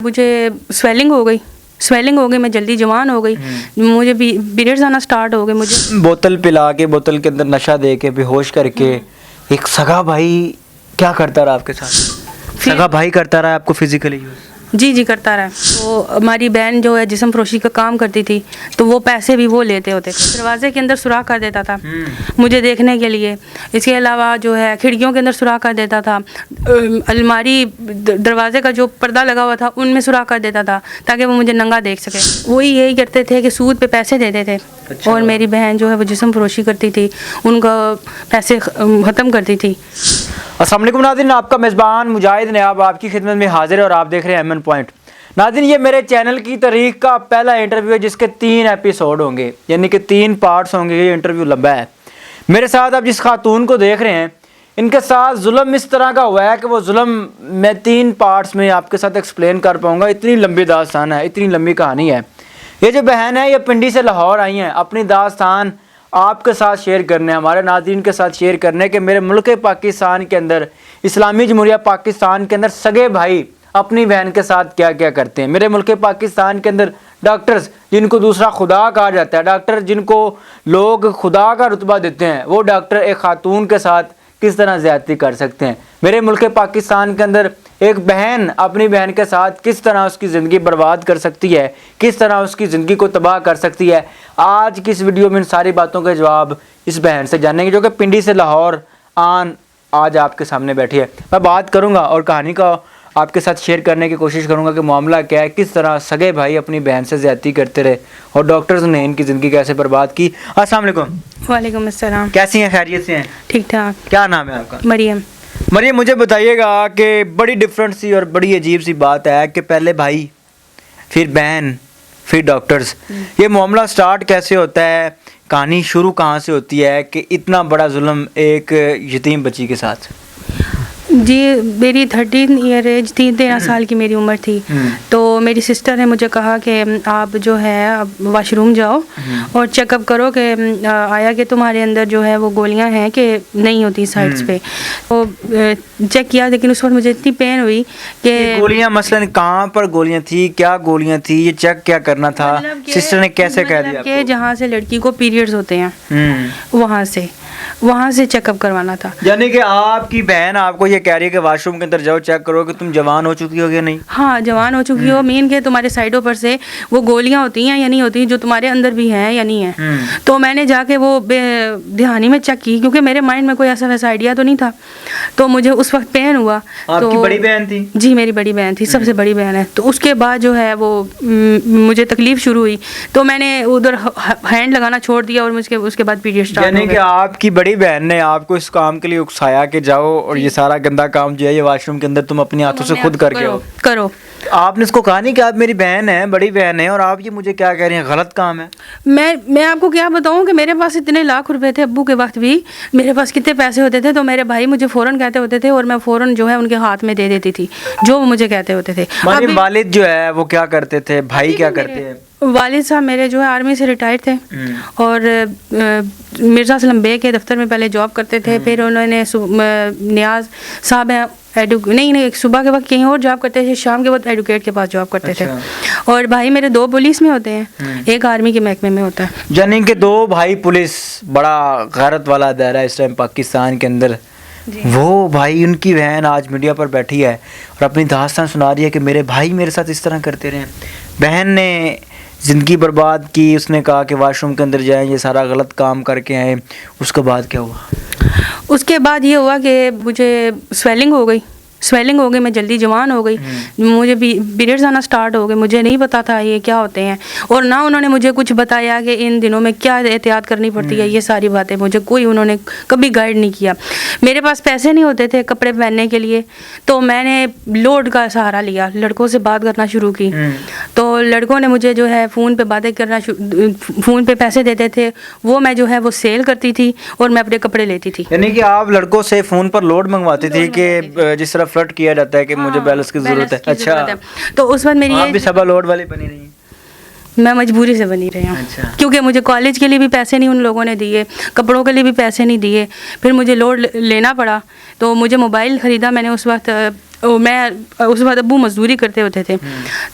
مجھے سویلنگ ہو گئی، میں جلدی جوان ہو گئی، مجھے پیریڈز آنا سٹارٹ ہو گئے. مجھے بوتل پلا کے، بوتل کے اندر نشہ دے کے، بے ہوش کر کے. ایک سگا بھائی کیا کرتا رہا آپ کے ساتھ؟ سگا بھائی کرتا رہا آپ کو فزیکلی یوز؟ جی کرتا رہا. تو ہماری بہن جو ہے جسم فروشی کا کام کرتی تھی، تو وہ پیسے بھی وہ لیتے ہوتے تھے. دروازے کے اندر سوراخ کر دیتا تھا مجھے دیکھنے کے لیے. اس کے علاوہ جو ہے کھڑکیوں کے اندر سوراخ کر دیتا تھا، الماری دروازے کا جو پردہ لگا ہوا تھا ان میں سوراخ کر دیتا تھا تاکہ وہ مجھے ننگا دیکھ سکے. وہی یہی کرتے تھے کہ سود پہ پیسے دیتے تھے. اور میری بہن جو ہے وہ جسم فروشی کرتی تھی، ان کا پیسے ختم کرتی تھی. السلام علیکم ناظرین، آپ کا میزبان مجاہد نیاب آپ کی خدمت میں حاضر ہے اور آپ دیکھ رہے ہیں ایمن پوائنٹ. ناظرین، یہ میرے چینل کی تاریخ کا پہلا انٹرویو ہے جس کے 3 ایپیسوڈ ہوں گے، یعنی کہ 3 پارٹس ہوں گے. یہ انٹرویو لمبا ہے. میرے ساتھ آپ جس خاتون کو دیکھ رہے ہیں، ان کے ساتھ ظلم اس طرح کا ہوا ہے کہ وہ ظلم میں 3 پارٹس میں آپ کے ساتھ ایکسپلین کر پاؤں گا. اتنی لمبی داستان ہے، اتنی لمبی کہانی ہے. یہ جو بہن ہے یہ پنڈی سے لاہور آئی ہیں اپنی داستان آپ کے ساتھ شیئر کرنے، ہمارے ناظرین کے ساتھ شیئر کرنے کہ میرے ملک پاکستان کے اندر، اسلامی جمہوریہ پاکستان کے اندر سگے بھائی اپنی بہن کے ساتھ کیا کیا کرتے ہیں. میرے ملک پاکستان کے اندر ڈاکٹرز جن کو دوسرا خدا کہا جاتا ہے، ڈاکٹر جن کو لوگ خدا کا رتبہ دیتے ہیں، وہ ڈاکٹر ایک خاتون کے ساتھ کس طرح زیادتی کر سکتے ہیں. میرے ملک پاکستان کے اندر ایک بہن اپنی بہن کے ساتھ کس طرح اس کی زندگی برباد کر سکتی ہے، کس طرح اس کی زندگی کو تباہ کر سکتی ہے. آج کی اس ویڈیو میں ان ساری باتوں کے جواب اس بہن سے جانیں گے جو کہ پنڈی سے لاہور آج آپ کے سامنے بیٹھی ہے. میں بات کروں گا اور کہانی کا آپ کے ساتھ شیئر کرنے کی کوشش کروں گا کہ معاملہ کیا ہے، کس طرح سگے بھائی اپنی بہن سے زیادتی کرتے رہے اور ڈاکٹرز نے ان کی زندگی کیسے برباد کی. السلام علیکم. وعلیکم السلام. کیسی ہیں؟ خیریت سے ہیں؟ ٹھیک ٹھاک. کیا نام ہے آپ کا؟ مریم. مریم، مجھے بتائیے گا کہ بڑی ڈفرینٹ سی اور بڑی عجیب سی بات ہے کہ پہلے بھائی، پھر بہن، پھر ڈاکٹرز. یہ معاملہ سٹارٹ کیسے ہوتا ہے؟ کہانی شروع کہاں سے ہوتی ہے کہ اتنا بڑا ظلم ایک یتیم بچی کے ساتھ؟ جی میری 13 ایئر ایج تھی، 13 سال کی میری عمر تھی. تو میری سسٹر نے مجھے کہا کہ آپ جو ہے واش روم جاؤ اور چیک اپ کرو کہ آیا کہ تمہارے اندر جو ہے وہ گولیاں ہیں کہ نہیں ہوتی سائڈس پہ. تو چیک کیا، لیکن اس وقت مجھے اتنی پین ہوئی کہ گولیاں مثلاً کہاں پر گولیاں تھی، کیا گولیاں تھی، یہ چیک کیا کرنا تھا؟ سسٹر نے کیسے کہہ دیا کہ جہاں سے لڑکی کو پیریڈز ہوتے ہیں وہاں سے چیک اپ کروانا تھا. یعنی کہ آپ کی بہن آپ کو یہ کہہ رہی ہے کہ واش روم کے اندر جاؤ چیک کرو کہ تم جوان ہو چکی ہو یا نہیں. ہاں جوان ہو چکی ہو، مین کہ تمہارے سائڈوں پر سے وہ گولیاں ہوتی ہیں یا نہیں ہوتی جو تمہارے اندر بھی ہیں یا نہیں ہیں. تو میں نے جا کے وہ دہانی میں چیک کی کیونکہ میرے مائنڈ میں کوئی ایسا ویسا آئیڈیا تو نہیں تھا. تو مجھے اس وقت پین ہوا. آپ کی بڑی بہن تھی؟ جی میری بڑی بہن تھی، سب سے بڑی بہن ہے. تو اس کے بعد جو ہے وہ مجھے تکلیف شروع ہوئی تو میں نے ادھر ہینڈ لگانا چھوڑ دیا اور مجھے اس کے بعد پیریڈ اسٹارٹ ہو گئے. یعنی کہ آپ کی بڑی بہن نے آپ کو اس کام کے لیے اکسایا کہ جاؤ اور یہ سارا گندا کام جو ہے یہ واش روم کے اندر تم اپنی ہاتھوں سے خود کر کے کرو. آپ نے اس کو کہا نہیں کہ آپ میری بہن ہیں، بڑی بہن ہیں، اور آپ یہ مجھے کیا کہہ رہی ہیں، غلط کام ہے؟ میں آپ کو کیا بتاؤں کہ میرے پاس اتنے لاکھ روپے تھے، ابو کے وقت بھی میرے پاس کتنے پیسے ہوتے تھے تو میرے بھائی مجھے فوراً کہتے ہوتے تھے اور میں فوراً جو ہے ان کے ہاتھ میں دے دیتی تھی جو وہ مجھے کہتے ہوتے تھے. والد جو ہے وہ کیا کرتے تھے، بھائی کیا کرتے ہیں؟ والد صاحب میرے جو ہے آرمی سے ریٹائرڈ تھے اور مرزا اسلم بے کے دفتر میں پہلے جاب کرتے تھے. پھر انہوں نے نیاز صاحب ہیں نہیں صبح کے وقت کہیں اور جاب کرتے تھے، شام کے وقت ایڈوکیٹ کے پاس جاب کرتے تھے. اور بھائی میرے 2 پولیس میں ہوتے ہیں، ایک آرمی کے محکمے میں ہوتا ہے. یعنی کہ 2 بھائی پولیس، بڑا غیرت والا دائرہ اس ٹائم پاکستان کے اندر. وہ بھائی، ان کی بہن آج میڈیا پر بیٹھی ہے اور اپنی داستان سنا رہی ہے کہ میرے بھائی میرے ساتھ اس طرح کرتے رہے. بہن نے زندگی برباد کی، اس نے کہا کہ واش روم کے اندر جائیں، یہ سارا غلط کام کر کے آئے. اس کے بعد کیا ہوا؟ اس کے بعد یہ ہوا کہ مجھے سویلنگ ہو گئی، میں جلدی جوان ہو گئی، مجھے پیریڈز آنا سٹارٹ ہو گئے. مجھے نہیں پتا تھا یہ کیا ہوتے ہیں اور نہ انہوں نے مجھے کچھ بتایا کہ ان دنوں میں کیا احتیاط کرنی پڑتی ہے. یہ ساری باتیں مجھے کوئی انہوں نے کبھی گائیڈ نہیں کیا. میرے پاس پیسے نہیں ہوتے تھے کپڑے پہننے کے لیے تو میں نے لوڈ کا سہارا لیا، لڑکوں سے بات کرنا شروع کی. تو لڑکوں نے مجھے جو ہے فون پہ باتیں کرنا، فون پہ پیسے دیتے تھے، وہ میں جو ہے وہ سیل کرتی تھی اور میں اپنے کپڑے لیتی تھی. یعنی کہ آپ لڑکوں سے فون پر لوڈ منگواتی تھی کہ جس طرح فلرٹ کیا جاتا ہے کہ مجھے بیلنس کی ضرورت ہے. اچھا، تو اس وقت میری آپ بھی سبا لوڈ والی بنی رہی ہیں؟ میں مجبوری سے بنی رہی ہوں کیونکہ مجھے کالج کے لیے بھی پیسے نہیں ان لوگوں نے دیے، کپڑوں کے لیے بھی پیسے نہیں دیے. پھر مجھے لوڈ لینا پڑا تو مجھے موبائل خریدا میں نے اس وقت میں اس وقت ابو مزدوری کرتے ہوتے تھے،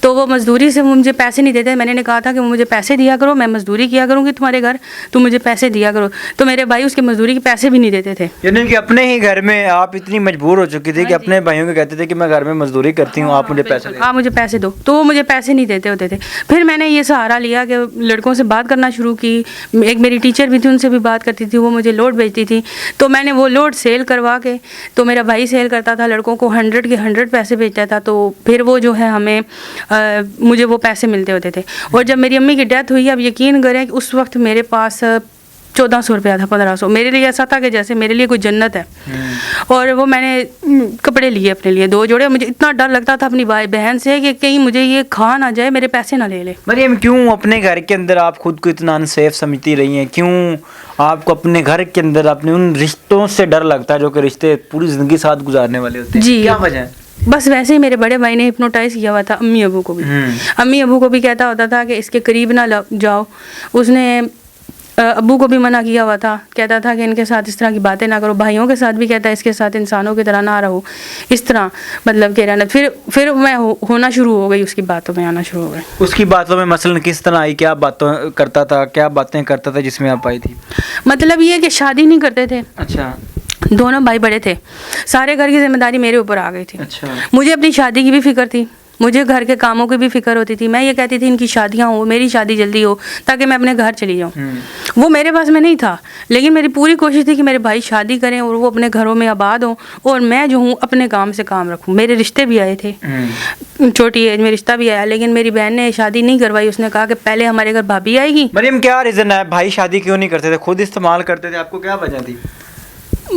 تو وہ مزدوری سے وہ مجھے پیسے نہیں دیتے. میں نے کہا تھا کہ وہ مجھے پیسے دیا کرو، میں مزدوری کیا کروں گی تمہارے گھر، تو مجھے پیسے دیا کرو. تو میرے بھائی اس کے مزدوری کے پیسے بھی نہیں دیتے تھے. یعنی کہ اپنے ہی گھر میں آپ اتنی مجبور ہو چکی تھی کہ اپنے بھائیوں کو کہتے تھے کہ میں گھر میں مزدوری کرتی ہوں، آپ مجھے پیسے دیں. آپ مجھے پیسے دو، تو وہ مجھے پیسے نہیں دیتے ہوتے تھے. پھر میں نے یہ سہارا لیا کہ لڑکوں سے بات کرنا شروع کی. ایک میری ٹیچر بھی تھی، ان سے بھی بات کرتی تھی، وہ مجھے لوڈ بھیجتی تھی. تو میں نے وہ لوڈ سیل کروا کے، تو میرا بھائی سیل کرتا تھا، لڑکوں کو 100 کے 100 پیسے بھیجتا تھا. تو پھر وہ جو ہے ہمیں مجھے وہ پیسے ملتے ہوتے تھے. اور جب میری امی کی ڈیتھ ہوئی، اب یقین کریں کہ اس وقت میرے پاس 1400 روپیہ تھا، 1500. میرے لیے ایسا تھا کہ جیسے میرے لیے کوئی جنت ہے. اور وہ میں نے کپڑے لیے اپنے لیے 2 جوڑے. مجھے اتنا ڈر لگتا تھا اپنی بھائی بہن سے کہ کہیں مجھے یہ کھا نہ جائے، میرے پیسے نہ لے لے. مریم کیوں اپنے گھر کے اندر آپ خود کو اتنا انسیف سمجھتی رہی ہیں؟ کیوں آپ کو اپنے گھر کے اندر اپنے ان رشتوں سے ڈر لگتا ہے جو کہ رشتے پوری زندگی ساتھ گزارنے والے ہوتے ہیں؟ جی، کیا وجہ ہے؟ بس ویسے ہی میرے بڑے بھائی نے ہپنوٹائز کیا ہوا تھا امی ابو کو بھی. امی ابو کو بھی کہتا ہوتا تھا کہ اس کے قریب نہ جاؤ. اس نے ابو کو بھی منع کیا ہوا تھا، کہتا تھا کہ ان کے ساتھ اس طرح کی باتیں نہ کرو. بھائیوں کے ساتھ بھی کہتا ہے اس کے ساتھ انسانوں کی طرح نہ رہو، اس طرح مطلب کہ رہنا. پھر میں ہونا شروع ہو گئی، اس کی باتوں میں آنا شروع ہو گئی. اس کی باتوں میں مثلاً کس طرح آئی؟ کیا باتیں کرتا تھا جس میں آپ آئی تھی؟ مطلب یہ کہ شادی نہیں کرتے تھے. اچھا. دونوں بھائی بڑے تھے، سارے گھر کی ذمہ داری میرے اوپر آ گئی تھی. اچھا. مجھے اپنی شادی کی بھی فکر تھی، مجھے گھر کے کاموں کی بھی فکر ہوتی تھی. میں یہ کہتی تھی ان کی شادیاں ہوں، میری شادی جلدی ہو تاکہ میں اپنے گھر چلی جاؤں. وہ میرے پاس میں نہیں تھا، لیکن میری پوری کوشش تھی کہ میرے بھائی شادی کریں اور وہ اپنے گھروں میں آباد ہوں، اور میں جو ہوں اپنے کام سے کام رکھوں. میرے رشتے بھی آئے تھے، چھوٹی ایج میں رشتہ بھی آیا، لیکن میری بہن نے شادی نہیں کروائی. اس نے کہا کہ پہلے ہمارے گھر بھابھی آئے گی. مریم کیا ریزن ہے بھائی شادی کیوں نہیں کرتے تھے؟ خود استعمال کرتے تھے، آپ کو کیا وجہ تھی؟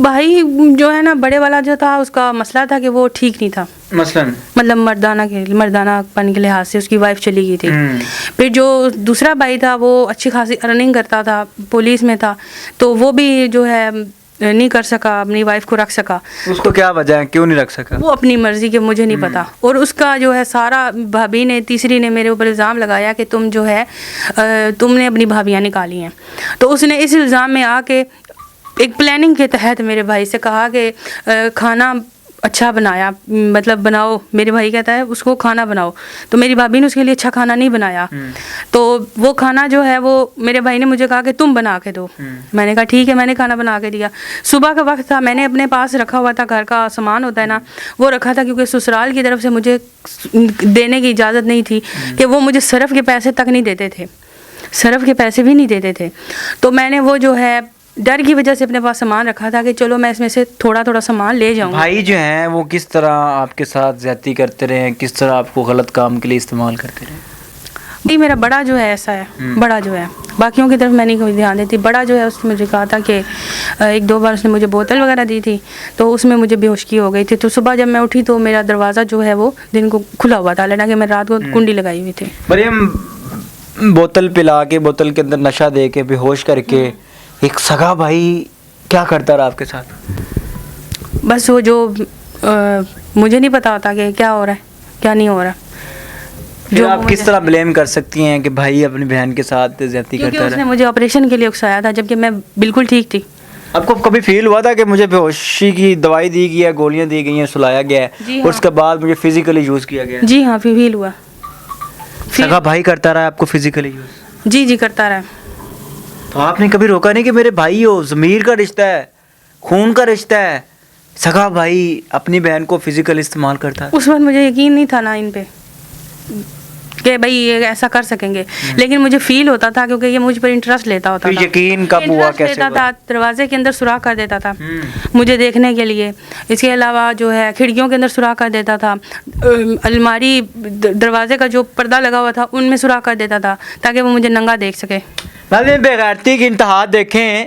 بھائی جو ہے نا، بڑے والا جو تھا اس کا مسئلہ تھا کہ وہ ٹھیک نہیں تھا، مثلاً مطلب مردانہ پن کے لحاظ سے اس کی وائف چلی گئی تھی. پھر جو دوسرا بھائی تھا وہ اچھی خاصی ارننگ کرتا تھا، پولیس میں تھا، تو وہ بھی جو ہے نہیں کر سکا، اپنی وائف کو رکھ سکا. اس کو کیا وجہ ہے کیوں نہیں رکھ سکا؟ وہ اپنی مرضی کے، مجھے نہیں پتا. اور اس کا جو ہے سارا بھابھی نے، تیسری نے میرے اوپر الزام لگایا کہ تم جو ہے تم نے اپنی بھابیاں نکالی ہیں. تو اس نے اس الزام میں آ کے ایک پلاننگ کے تحت میرے بھائی سے کہا کہ کھانا اچھا بنایا، مطلب بناؤ. میرے بھائی کہتا ہے اس کو کھانا بناؤ، تو میری بھابھی نے اس کے لیے اچھا کھانا نہیں بنایا. تو وہ کھانا جو ہے وہ میرے بھائی نے مجھے کہا کہ تم بنا کے دو. میں نے کہا ٹھیک ہے، میں نے کھانا بنا کے دیا. صبح کا وقت تھا، میں نے اپنے پاس رکھا ہوا تھا، گھر کا سامان ہوتا ہے نا، وہ رکھا تھا، کیونکہ سسرال کی طرف سے مجھے دینے کی اجازت نہیں تھی کہ وہ مجھے صرف کے پیسے تک نہیں دیتے تھے، صرف کے پیسے بھی نہیں دیتے تھے. تو میں نے وہ جو ہے ڈر کی وجہ سے اپنے پاس سامان رکھا تھا کہ چلو میں اس میں سے تھوڑا تھوڑا سامان لے جاؤں. بھائی جو ہیں وہ کس طرح آپ کے ساتھ زیادتی کرتے رہے ہیں؟ کس طرح آپ کو غلط کام کے لیے استعمال کرتے رہے؟ نہیں، میرا بڑا جو ہے ایسا ہے، بڑا جو ہے باقیوں کی طرف میں نہیں کوئی دھیان دیتی. بڑا جو ہے اس نے مجھے کہا تھا کہ 1-2 بار اس نے مجھے بوتل وغیرہ دی تھی، تو اس میں مجھے بے ہوشی ہو گئی تھی. تو صبح جب میں اٹھی تو میرا دروازہ جو ہے وہ دن کو کھلا ہوا تھا، حالانکہ میں رات کو کنڈی لگائی ہوئی تھی. مریم بوتل پلا کے، بوتل کے اندر نشہ دے کے، بے ہوش کر کے، ایک سگا بھائی کیا کرتا رہا آپ کے ساتھ؟ بس وہ جو مجھے نہیں پتا ہوتا کہ کیا ہو رہا ہے کیا نہیں ہو رہا. جو آپ کس طرح بلیم کر سکتی ہیں کہ بھائی اپنی بہن کے ساتھ زیادتی کرتا کیونکہ اس نے رہا؟ مجھے آپریشن کے لیے اکسایا تھا، جبکہ میں بالکل ٹھیک تھی. آپ کو کبھی فیل ہوا تھا کہ مجھے بے ہوشی کی دوائی دی گئی ہے، گولیاں دی گئی ہیں، سلایا گیا ہے، جی اور اس کے بعد مجھے فزیکلی یوز کیا گیا ہے؟ جی ہاں، فیل ہوا. سگا بھائی کرتا رہا آپ کو فزیکلی یوز؟ جی کرتا رہا. تو آپ نے کبھی روکا نہیں کہ میرے بھائی ہو، ضمیر کا رشتہ ہے، خون کا رشتہ ہے، سگا بھائی اپنی بہن کو فزیکل استعمال کرتا ہے؟ اس وقت مجھے یقین نہیں تھا نا ان پہ کہ بھائی یہ ایسا کر سکیں گے، لیکن مجھے فیل ہوتا تھا کیونکہ یہ مجھ پر انٹرسٹ لیتا ہوتا تھا. یقین کب ہوا، کیسے لیتا تھا؟ دروازے کے اندر سوراخ کر دیتا تھا مجھے دیکھنے کے لیے. اس کے علاوہ جو ہے کھڑکیوں کے اندر سوراخ کر دیتا تھا، الماری دروازے کا جو پردہ لگا ہوا تھا ان میں سوراخ کر دیتا تھا تاکہ وہ مجھے ننگا دیکھ سکے. ناظرین بے غیرتی کی انتہا دیکھیں.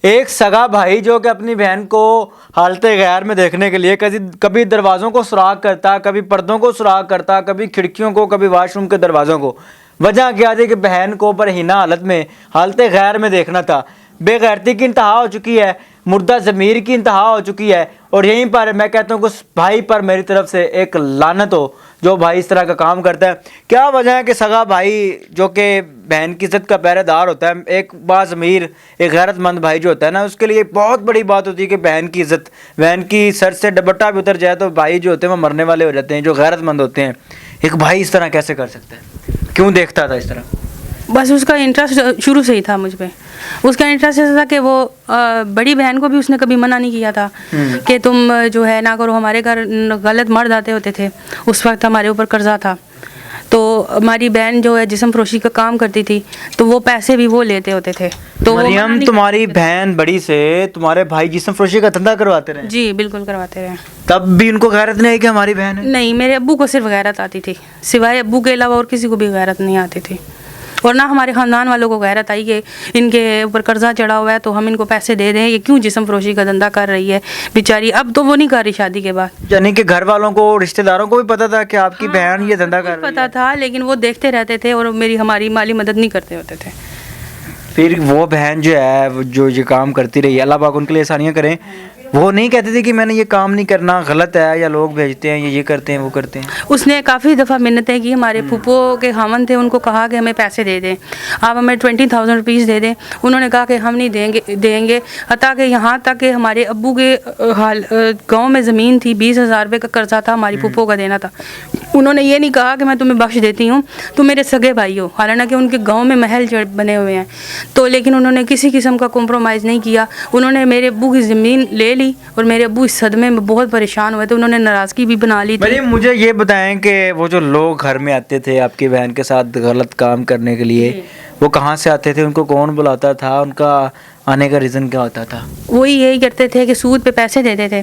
ایک سگا بھائی جو کہ اپنی بہن کو حالت غیر میں دیکھنے کے لیے کبھی دروازوں کو سوراخ کرتا، کبھی پردوں کو سوراخ کرتا، کبھی کھڑکیوں کو، کبھی واش روم کے دروازوں کو. وجہ کیا تھی کہ بہن کو برہنہ حالت میں، حالت غیر میں دیکھنا تھا. بے غیرتی کی انتہا ہو چکی ہے. مردہ ضمیر کی انتہا ہو چکی ہے، اور یہیں پر میں کہتا ہوں کہ اس بھائی پر میری طرف سے ایک لعنت ہو جو بھائی اس طرح کا کام کرتا ہے۔ کیا وجہ ہے کہ سگا بھائی جو کہ بہن کی عزت کا پہرے دار ہوتا ہے، ایک باضمیر ایک غیرت مند بھائی جو ہوتا ہے نا، اس کے لیے بہت بڑی بات ہوتی ہے کہ بہن کی عزت، بہن کی سر سے دوپٹہ بھی اتر جائے تو بھائی جو ہوتے ہیں وہ مرنے والے ہو جاتے ہیں، جو غیرت مند ہوتے ہیں۔ ایک بھائی اس طرح کیسے کر سکتا ہے؟ کیوں دیکھتا تھا اس طرح؟ بس اس کا انٹرسٹ شروع سے ہی تھا مجھ پہ، اس کا انٹرسٹ ایسا تھا کہ وہ بڑی بہن کو بھی اس نے کبھی منع نہیں کیا تھا کہ تم جو ہے نہ کرو، ہمارے گھر غلط مرد آتے ہوتے تھے، اس وقت ہمارے اوپر قرضہ تھا، تو ہماری بہن جو ہے جسم فروشی کا کام کرتی تھی، تو وہ پیسے بھی وہ لیتے ہوتے تھے۔ تو مریم تمہاری بہن بڑی سے تمہارے بھائی جسم فروشی کا دھندا کرواتے رہے؟ جی بالکل کرواتے رہے۔ تب بھی ان کو غیرت نہیں ہے کہ ہماری بہن ہے؟ نہیں، میرے ابو کو صرف غیرت آتی تھی، سوائے ابو کے علاوہ اور کسی کو بھی غیرت نہیں آتی تھی، اور نہ ہمارے خاندان والوں کو غیرت آئی کہ ان کے اوپر قرضہ چڑھا ہوا ہے تو ہم ان کو پیسے دے دیں، یہ کیوں جسم فروشی کا دھندا کر رہی ہے بیچاری۔ اب تو وہ نہیں کر رہی شادی کے بعد۔ یعنی کہ گھر والوں کو، رشتہ داروں کو بھی پتا تھا کہ آپ کی بہن یہ دھندا کر رہی ہے؟ پتا تھا، لیکن وہ دیکھتے رہتے تھے اور ہماری مالی مدد نہیں کرتے ہوتے تھے۔ پھر وہ بہن جو ہے جو یہ کام کرتی رہی، اللہ پاک ان کے لیے آسانیاں کریں، وہ نہیں کہتے تھے کہ میں نے یہ کام نہیں کرنا، غلط ہے، یا لوگ بھیجتے ہیں یہ کرتے ہیں وہ کرتے ہیں؟ اس نے کافی دفعہ منتیں کی، ہمارے پھوپھو کے خاوند تھے، ان کو کہا کہ ہمیں پیسے دے دیں، آپ ہمیں 20,000 روپیز دے دیں۔ انہوں نے کہا کہ ہم نہیں دیں گے، حتیٰ کہ یہاں تک کہ ہمارے ابو کے گاؤں میں زمین تھی، 20,000 روپے کا قرضہ تھا، ہماری پھوپھو کا دینا تھا۔ انہوں نے یہ نہیں کہا کہ میں تمہیں بخش دیتی ہوں، تم میرے سگے بھائی ہو، حالانکہ ان کے گاؤں میں محل بنے ہوئے ہیں، تو لیکن انہوں نے کسی قسم کا کمپرومائز نہیں کیا۔ انہوں نے میرے ابو کی زمین لے لی، اور میرے ابو اس صدمے میں بہت پریشان ہوئے تھے، انہوں نے ناراضگی بھی بنا لی تھی۔ مجھے یہ بتائیں کہ وہ جو لوگ گھر میں آتے تھے آپ کی بہن کے ساتھ غلط کام کرنے کے لیے، وہ کہاں سے آتے تھے؟ ان کو کون بلاتا تھا؟ ان کا آنے کا ریزن کیا ہوتا تھا؟ وہی یہی کرتے تھے کہ سود پہ پیسے دیتے تھے،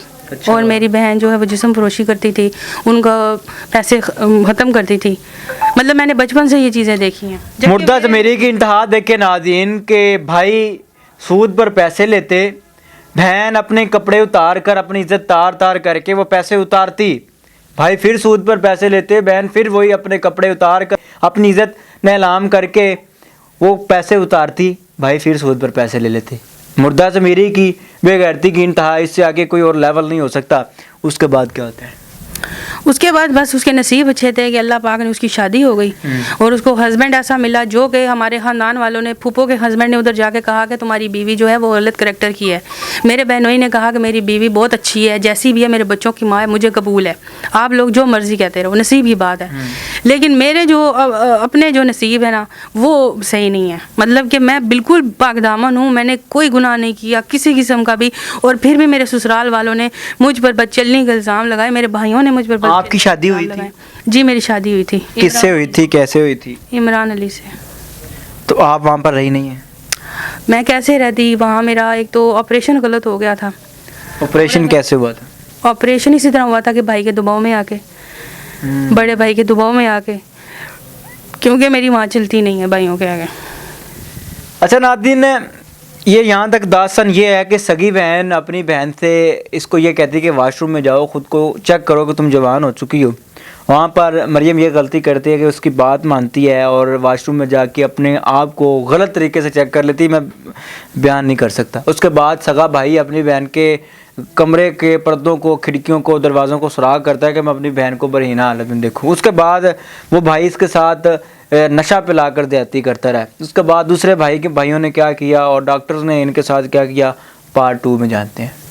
اور میری بہن جو ہے وہ جسم فروشی کرتی تھی، ان کا پیسے ختم کرتی تھی۔ مطلب میں نے بچپن سے یہ چیزیں دیکھی ہیں۔ مردہ ضمیری کی انتہا دیکھے ناظرین کہ بھائی سود پر پیسے لیتے، بہن اپنے کپڑے اتار کر، اپنی عزت تار کر کے وہ پیسے اتارتی، بھائی پھر سود پر پیسے لیتے، بہن پھر وہی اپنے کپڑے اتار کر اپنی عزت نیلام کر کے وہ پیسے اتارتی، بھائی پھر سود پر پیسے لے لیتے۔ مردہ ضمیری کی بے غیرتی کی انتہا، اس سے آگے کوئی اور لیول نہیں ہو سکتا۔ اس کے بعد کیا ہوتا ہے؟ اس کے بعد بس اس کے نصیب اچھے تھے کہ اللہ پاک نے اس کی شادی ہو گئی، اور اس کو ہسبینڈ ایسا ملا جو کہ ہمارے خاندان والوں نے، پھوپھو کے ہسبینڈ نے ادھر جا کے کہا کہ تمہاری بیوی جو ہے وہ غلط کریکٹر کی ہے۔ میرے بہنوئی نے کہا کہ میری بیوی بہت اچھی ہے، جیسی بھی ہے، میرے بچوں کی ماں ہے، مجھے قبول ہے، آپ لوگ جو مرضی کہتے رہو، نصیب ہی بات ہے۔ لیکن میرے جو اپنے جو نصیب ہے نا وہ صحیح نہیں ہے، مطلب کہ میں بالکل پاک دامن ہوں، میں نے کوئی گناہ نہیں کیا کسی قسم کا بھی، اور پھر بھی میرے سسرال والوں نے مجھ پر بدچلنی کا الزام لگائے، میرے بھائیوں نے مجھ پر آپ کی شادی ہوئی تھی؟ جی میری شادی ہوئی تھی۔ کس سے ہوئی تھی؟ کیسے ہوئی تھی؟ عمران علی سے۔ تو آپ وہاں پر رہی نہیں ہیں؟ میں کیسے رہتی وہاں؟ میرا ایک تو آپریشن غلط ہو گیا تھا۔ آپریشن کیسے ہوا تھا؟ آپریشن اسی طرح ہوا تھا کہ بھائی کے دباؤ میں آ کے، بڑے بھائی کے دباؤ میں آ کے، کیونکہ میری ماں چلتی نہیں ہے بھائیوں کے آگے۔ اچھا ناظرین، یہ یہاں تک داستان یہ ہے کہ سگی بہن اپنی بہن سے اس کو یہ کہتی کہ واش روم میں جاؤ، خود کو چیک کرو کہ تم جوان ہو چکی ہو۔ وہاں پر مریم یہ غلطی کرتی ہے کہ اس کی بات مانتی ہے اور واش روم میں جا کے اپنے آپ کو غلط طریقے سے چیک کر لیتی، میں بیان نہیں کر سکتا۔ اس کے بعد سگا بھائی اپنی بہن کے کمرے کے پردوں کو، کھڑکیوں کو، دروازوں کو سراغ کرتا ہے کہ میں اپنی بہن کو برہنہ حالت میں دیکھوں۔ اس کے بعد وہ بھائی اس کے ساتھ نشہ پلا کر زیادتی کرتا رہا۔ اس کے بعد دوسرے بھائیوں نے کیا کیا اور ڈاکٹرز نے ان کے ساتھ کیا کیا، پارٹ 2 میں جانتے ہیں۔